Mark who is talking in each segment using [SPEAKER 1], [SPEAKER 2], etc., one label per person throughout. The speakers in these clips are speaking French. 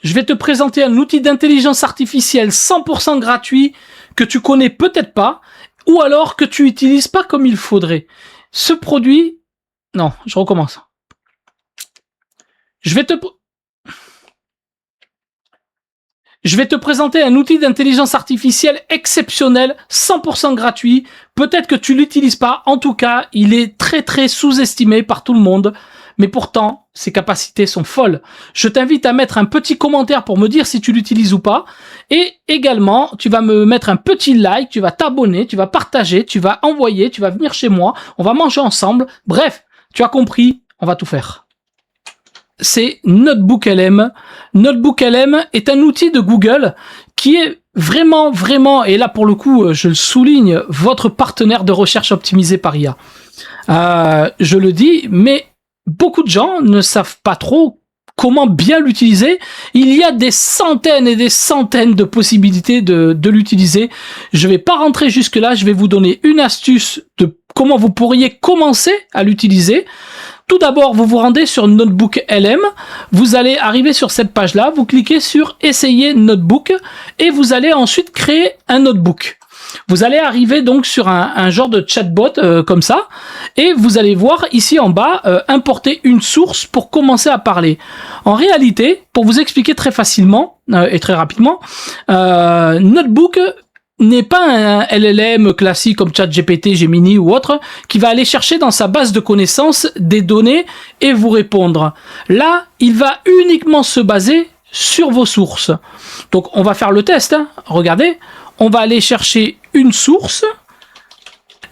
[SPEAKER 1] je vais te présenter un outil d'intelligence artificielle 100% gratuit que tu connais peut-être pas, ou alors que tu utilises pas comme il faudrait. Ce produit... Non, je recommence. Je vais te présenter un outil d'intelligence artificielle exceptionnel, 100% gratuit. Peut-être que tu l'utilises pas. En tout cas, il est très très sous-estimé par tout le monde. Mais pourtant, ses capacités sont folles. Je t'invite à mettre un petit commentaire pour me dire si tu l'utilises ou pas. Et également, tu vas me mettre un petit like, tu vas t'abonner, tu vas partager, tu vas envoyer, tu vas venir chez moi. On va manger ensemble. Bref, tu as compris, on va tout faire. C'est NotebookLM. NotebookLM est un outil de Google qui est vraiment, et là pour le coup, je le souligne, votre partenaire de recherche optimisé par IA. Je le dis, mais beaucoup de gens ne savent pas trop comment bien l'utiliser. Il y a des centaines et des centaines de possibilités de l'utiliser. Je vais pas rentrer jusque là, je vais vous donner une astuce de comment vous pourriez commencer à l'utiliser. Tout d'abord, vous vous rendez sur NotebookLM, vous allez arriver sur cette page-là, vous cliquez sur « Essayer Notebook » et vous allez ensuite créer un notebook. Vous allez arriver donc sur un genre de chatbot comme ça, et vous allez voir ici en bas importer une source pour commencer à parler. En réalité, pour vous expliquer très facilement et très rapidement, Notebook n'est pas un LLM classique comme ChatGPT, Gemini ou autre, qui va aller chercher dans sa base de connaissances des données et vous répondre. Là, il va uniquement se baser sur vos sources. Donc, on va faire le test. Hein. Regardez, on va aller chercher une source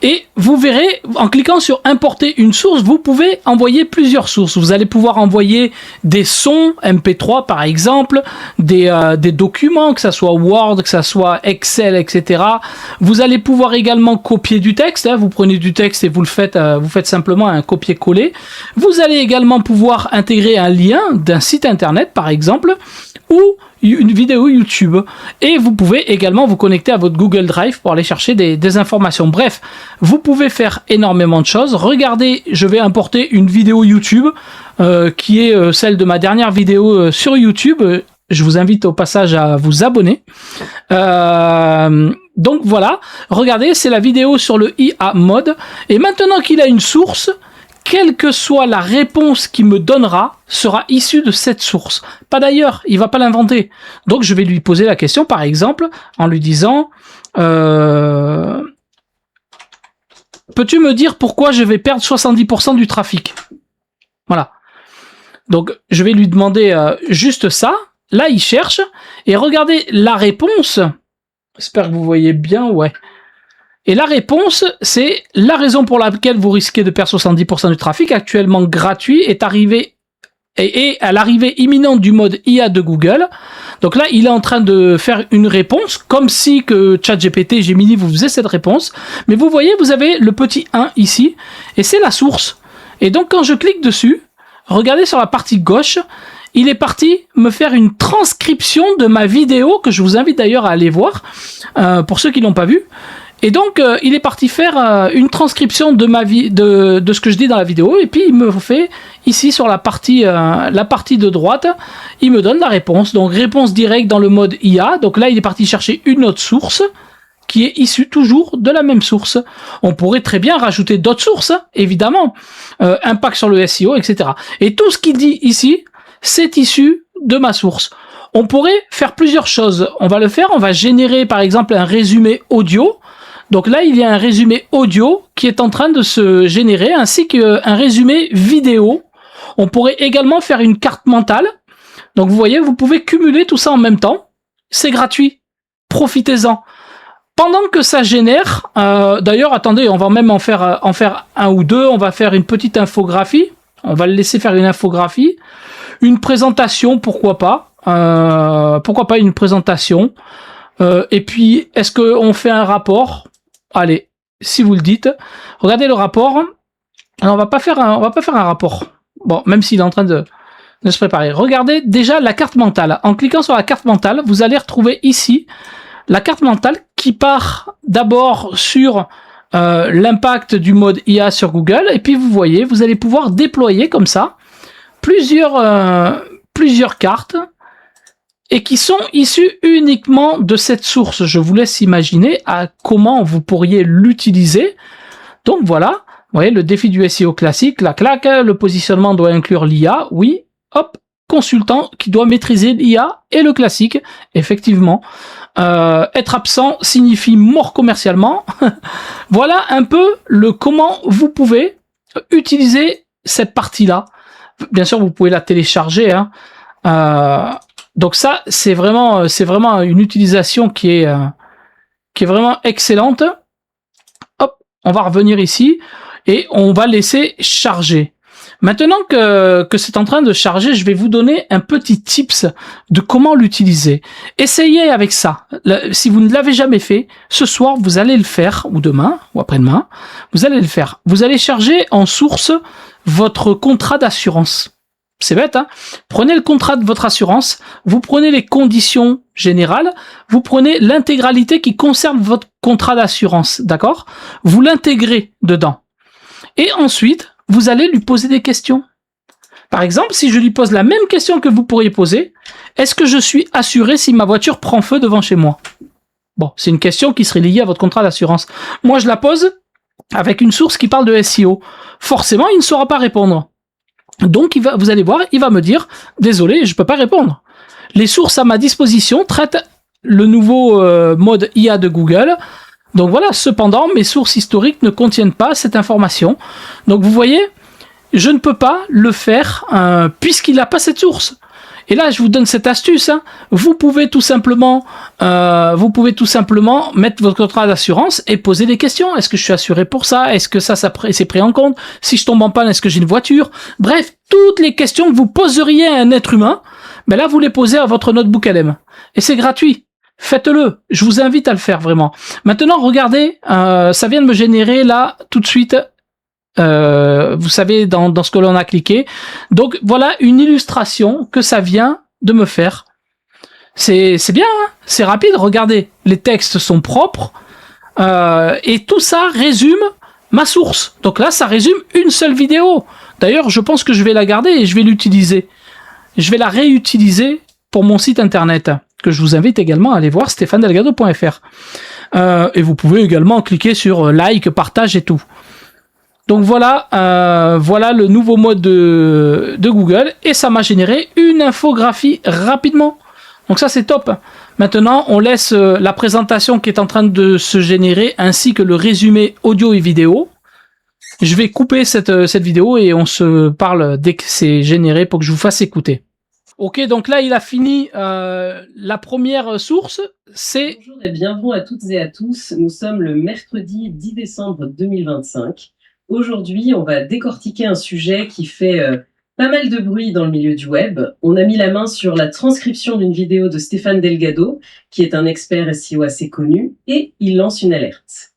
[SPEAKER 1] et vous verrez, en cliquant sur importer une source, vous pouvez envoyer plusieurs sources. Vous allez pouvoir envoyer des sons MP3 par exemple, des documents, que ça soit Word, que ça soit Excel, etc. Vous allez pouvoir également copier du texte. Hein. Vous prenez du texte et vous faites simplement un copier-coller. Vous allez également pouvoir intégrer un lien d'un site internet par exemple, ou une vidéo YouTube, et vous pouvez également vous connecter à votre Google Drive pour aller chercher des informations. Bref, vous pouvez faire énormément de choses. Regardez, je vais importer une vidéo YouTube qui est celle de ma dernière vidéo sur YouTube. Je vous invite au passage à vous abonner. Donc voilà, regardez, c'est la vidéo sur le IA mode, et maintenant qu'il a une source, quelle que soit la réponse qu'il me donnera, sera issue de cette source. Pas d'ailleurs, il va pas l'inventer. Donc je vais lui poser la question, par exemple, en lui disant peux-tu me dire pourquoi je vais perdre 70% du trafic? Voilà. Donc je vais lui demander juste ça. Là, il cherche. Et regardez la réponse. J'espère que vous voyez bien, ouais. Et la réponse, c'est la raison pour laquelle vous risquez de perdre 70% du trafic actuellement gratuit est arrivé et à l'arrivée imminente du mode IA de Google. Donc là, il est en train de faire une réponse, comme si que ChatGPT, Gemini vous faisait cette réponse. Mais vous voyez, vous avez le petit 1 ici, et c'est la source. Et donc quand je clique dessus, regardez sur la partie gauche, il est parti me faire une transcription de ma vidéo, que je vous invite d'ailleurs à aller voir, pour ceux qui l'ont pas vu. Et donc, il est parti faire une transcription de de ce que je dis dans la vidéo, et puis il me fait ici sur la partie de droite, il me donne la réponse. Donc réponse directe dans le mode IA. Donc là, il est parti chercher une autre source qui est issue toujours de la même source. On pourrait très bien rajouter d'autres sources, évidemment, impact sur le SEO, etc. Et tout ce qu'il dit ici, c'est issu de ma source. On pourrait faire plusieurs choses. On va le faire. On va générer par exemple un résumé audio. Donc là, il y a un résumé audio qui est en train de se générer, ainsi qu'un résumé vidéo. On pourrait également faire une carte mentale. Donc vous voyez, vous pouvez cumuler tout ça en même temps. C'est gratuit. Profitez-en. Pendant que ça génère, d'ailleurs, attendez, on va même en faire un ou deux. On va faire une petite infographie. On va le laisser faire une infographie. Une présentation, pourquoi pas. Pourquoi pas une présentation. Et puis, est-ce qu'on fait un rapport? Allez, si vous le dites. Regardez le rapport. Alors, on va pas faire un rapport. Bon, même s'il est en train de se préparer. Regardez déjà la carte mentale. En cliquant sur la carte mentale, vous allez retrouver ici la carte mentale qui part d'abord sur l'impact du mode IA sur Google. Et puis, vous voyez, vous allez pouvoir déployer comme ça plusieurs cartes et qui sont issus uniquement de cette source. Je vous laisse imaginer à comment vous pourriez l'utiliser. Donc voilà, vous voyez le défi du SEO classique, la claque, le positionnement doit inclure l'IA, oui, hop, consultant qui doit maîtriser l'IA et le classique, effectivement. Être absent signifie mort commercialement. Voilà un peu le comment vous pouvez utiliser cette partie-là. Bien sûr, vous pouvez la télécharger, hein. Donc ça, c'est vraiment une utilisation qui est vraiment excellente. Hop, on va revenir ici et on va laisser charger. Maintenant que c'est en train de charger, je vais vous donner un petit tips de comment l'utiliser. Essayez avec ça. Si vous ne l'avez jamais fait, ce soir, vous allez le faire, ou demain, ou après-demain, vous allez le faire. Vous allez charger en source votre contrat d'assurance. C'est bête, hein? Prenez le contrat de votre assurance, vous prenez les conditions générales, vous prenez l'intégralité qui concerne votre contrat d'assurance, d'accord? Vous l'intégrez dedans. Et ensuite, vous allez lui poser des questions. Par exemple, si je lui pose la même question que vous pourriez poser, est-ce que je suis assuré si ma voiture prend feu devant chez moi? Bon, c'est une question qui serait liée à votre contrat d'assurance. Moi, je la pose avec une source qui parle de SEO. Forcément, il ne saura pas répondre. Donc, vous allez voir, il va me dire, désolé, je peux pas répondre. Les sources à ma disposition traitent le nouveau mode IA de Google. Donc voilà, cependant, mes sources historiques ne contiennent pas cette information. Donc vous voyez, je ne peux pas le faire puisqu'il n'a pas cette source. Et là, je vous donne cette astuce, hein. Vous pouvez tout simplement mettre votre contrat d'assurance et poser des questions. Est-ce que je suis assuré pour ça? Est-ce que ça c'est pris en compte? Si je tombe en panne, est-ce que j'ai une voiture? Bref, toutes les questions que vous poseriez à un être humain, ben là, vous les posez à votre notebook LM. Et c'est gratuit. Faites-le. Je vous invite à le faire vraiment. Maintenant, regardez, ça vient de me générer là tout de suite. Vous savez dans ce que l'on a cliqué. Donc voilà une illustration que ça vient de me faire. C'est bien, hein, c'est rapide. Regardez, les textes sont propres et tout ça résume ma source. Donc là, ça résume une seule vidéo. D'ailleurs, je pense que je vais la garder et je vais l'utiliser. Je vais la réutiliser pour mon site internet, que je vous invite également à aller voir, stéphanedelgado.fr. Et vous pouvez également cliquer sur like, partage et tout. Donc voilà, voilà le nouveau mode de Google et ça m'a généré une infographie rapidement. Donc ça c'est top. Maintenant, on laisse la présentation qui est en train de se générer ainsi que le résumé audio et vidéo. Je vais couper cette vidéo et on se parle dès que c'est généré pour que je vous fasse écouter. Ok, donc là, il a fini la première source, c'est...
[SPEAKER 2] Bonjour et bienvenue à toutes et à tous. Nous sommes le mercredi 10 décembre 2025. Aujourd'hui, on va décortiquer un sujet qui fait pas mal de bruit dans le milieu du web. On a mis la main sur la transcription d'une vidéo de Stéphane Delgado, qui est un expert SEO assez connu, et il lance une alerte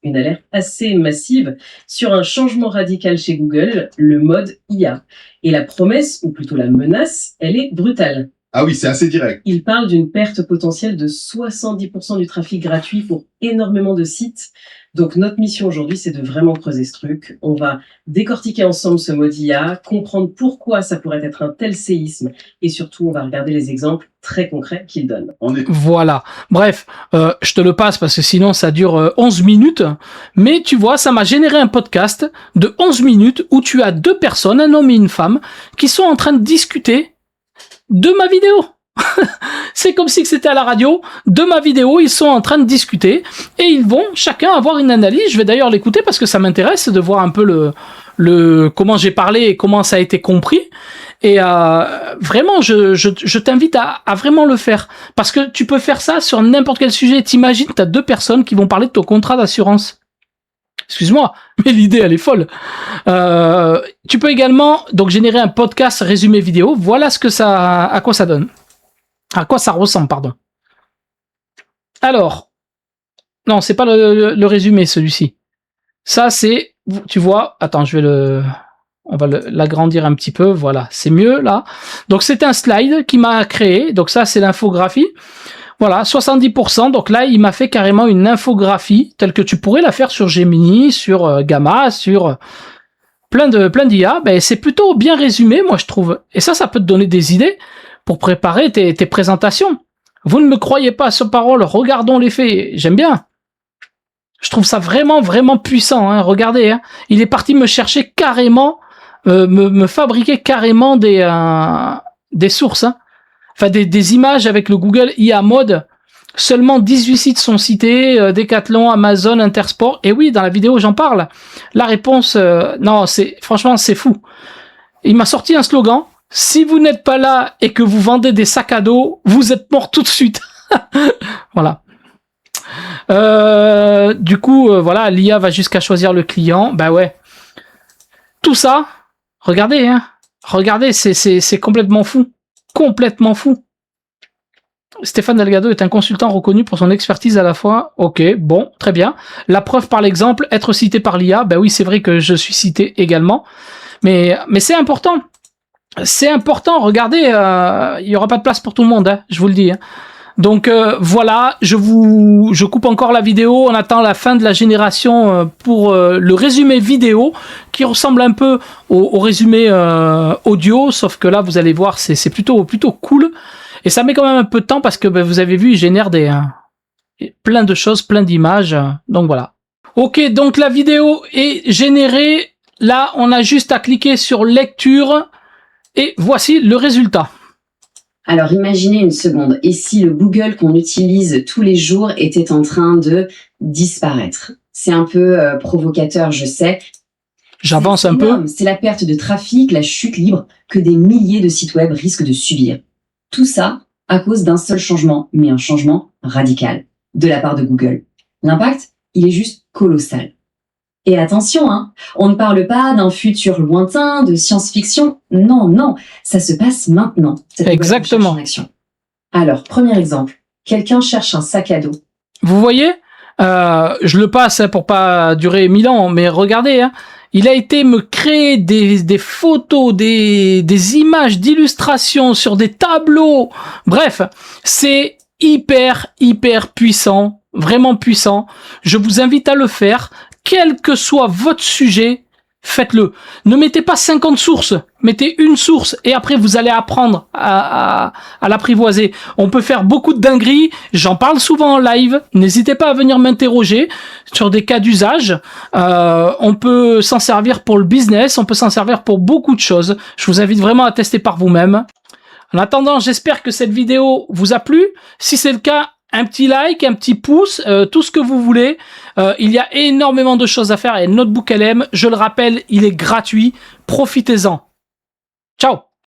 [SPEAKER 2] assez massive sur un changement radical chez Google, le mode IA. Et la promesse, ou plutôt la menace, elle est brutale.
[SPEAKER 3] Ah oui, c'est assez direct.
[SPEAKER 2] Il parle d'une perte potentielle de 70% du trafic gratuit pour énormément de sites. Donc notre mission aujourd'hui, c'est de vraiment creuser ce truc. On va décortiquer ensemble ce mode IA, comprendre pourquoi ça pourrait être un tel séisme et surtout, on va regarder les exemples très concrets qu'il donne.
[SPEAKER 1] Voilà. Bref, je te le passe parce que sinon ça dure 11 minutes. Mais tu vois, ça m'a généré un podcast de 11 minutes où tu as deux personnes, un homme et une femme, qui sont en train de discuter de ma vidéo. C'est comme si c'était à la radio, de ma vidéo, ils sont en train de discuter et ils vont chacun avoir une analyse. Je vais d'ailleurs l'écouter parce que ça m'intéresse de voir un peu le comment j'ai parlé et comment ça a été compris. Et vraiment, je t'invite à vraiment le faire parce que tu peux faire ça sur n'importe quel sujet. T'imagines, t'as deux personnes qui vont parler de ton contrat d'assurance. Excuse-moi, mais l'idée elle est folle. Tu peux également donc générer un podcast résumé vidéo. Voilà à quoi ça donne. À quoi ça ressemble, pardon. Alors, non, c'est pas le résumé celui-ci. Ça c'est, tu vois, attends, on va l'agrandir un petit peu, voilà, c'est mieux là. Donc c'est un slide qui m'a créé, donc ça c'est l'infographie. Voilà, 70%, donc là il m'a fait carrément une infographie telle que tu pourrais la faire sur Gemini, sur Gamma, sur plein d'IA. Ben, c'est plutôt bien résumé, moi je trouve. Et ça peut te donner des idées pour préparer tes présentations. Vous ne me croyez pas sur parole, regardons les faits. J'aime bien. Je trouve ça vraiment, vraiment puissant. Hein. Regardez, hein. Il est parti me chercher carrément, me fabriquer carrément des sources. Hein. Enfin, des images avec le Google IA Mode. Seulement 18 sites sont cités, Decathlon, Amazon, Intersport. Et oui, dans la vidéo, j'en parle. La réponse, non, franchement, c'est fou. Il m'a sorti un slogan. Si vous n'êtes pas là et que vous vendez des sacs à dos, vous êtes mort tout de suite. Voilà. Du coup, voilà, l'IA va jusqu'à choisir le client. Bah ouais. Tout ça, regardez, hein. Regardez, c'est complètement fou. Complètement fou. Stéphane Delgado est un consultant reconnu pour son expertise à la fois. Ok, bon, très bien. La preuve par l'exemple, être cité par l'IA. Ben oui, c'est vrai que je suis cité également. Mais c'est important. C'est important. Regardez, il y aura pas de place pour tout le monde, hein, je vous le dis. Hein. Donc voilà, je coupe encore la vidéo. On attend la fin de la génération pour le résumé vidéo qui ressemble un peu au résumé audio, sauf que là, vous allez voir, c'est plutôt cool. Et ça met quand même un peu de temps parce que vous avez vu, il génère plein de choses, plein d'images. Donc voilà. Ok, donc la vidéo est générée. Là, on a juste à cliquer sur lecture et voici le résultat.
[SPEAKER 3] Alors imaginez une seconde, et si le Google qu'on utilise tous les jours était en train de disparaître? C'est un peu provocateur, je sais.
[SPEAKER 1] J'avance un peu.
[SPEAKER 3] C'est la perte de trafic, la chute libre que des milliers de sites web risquent de subir. Tout ça à cause d'un seul changement, mais un changement radical de la part de Google. L'impact, il est juste colossal. Et attention, hein, on ne parle pas d'un futur lointain, de science-fiction. Non, non, ça se passe maintenant.
[SPEAKER 1] Exactement.
[SPEAKER 3] En action. Alors, premier exemple, quelqu'un cherche un sac à dos.
[SPEAKER 1] Vous voyez, je le passe pour pas durer 1000 ans, mais regardez, hein, il a été me créer des photos, des images d'illustration sur des tableaux. Bref, c'est hyper puissant, vraiment puissant. Je vous invite à le faire. Quel que soit votre sujet, faites-le. Ne mettez pas 50 sources, mettez une source et après vous allez apprendre à l'apprivoiser. On peut faire beaucoup de dingueries, j'en parle souvent en live, n'hésitez pas à venir m'interroger sur des cas d'usage. On peut s'en servir pour le business, on peut s'en servir pour beaucoup de choses. Je vous invite vraiment à tester par vous-même. En attendant, j'espère que cette vidéo vous a plu. Si c'est le cas, un petit like, un petit pouce, tout ce que vous voulez. Il y a énormément de choses à faire et Notebook LM, je le rappelle, il est gratuit. Profitez-en. Ciao!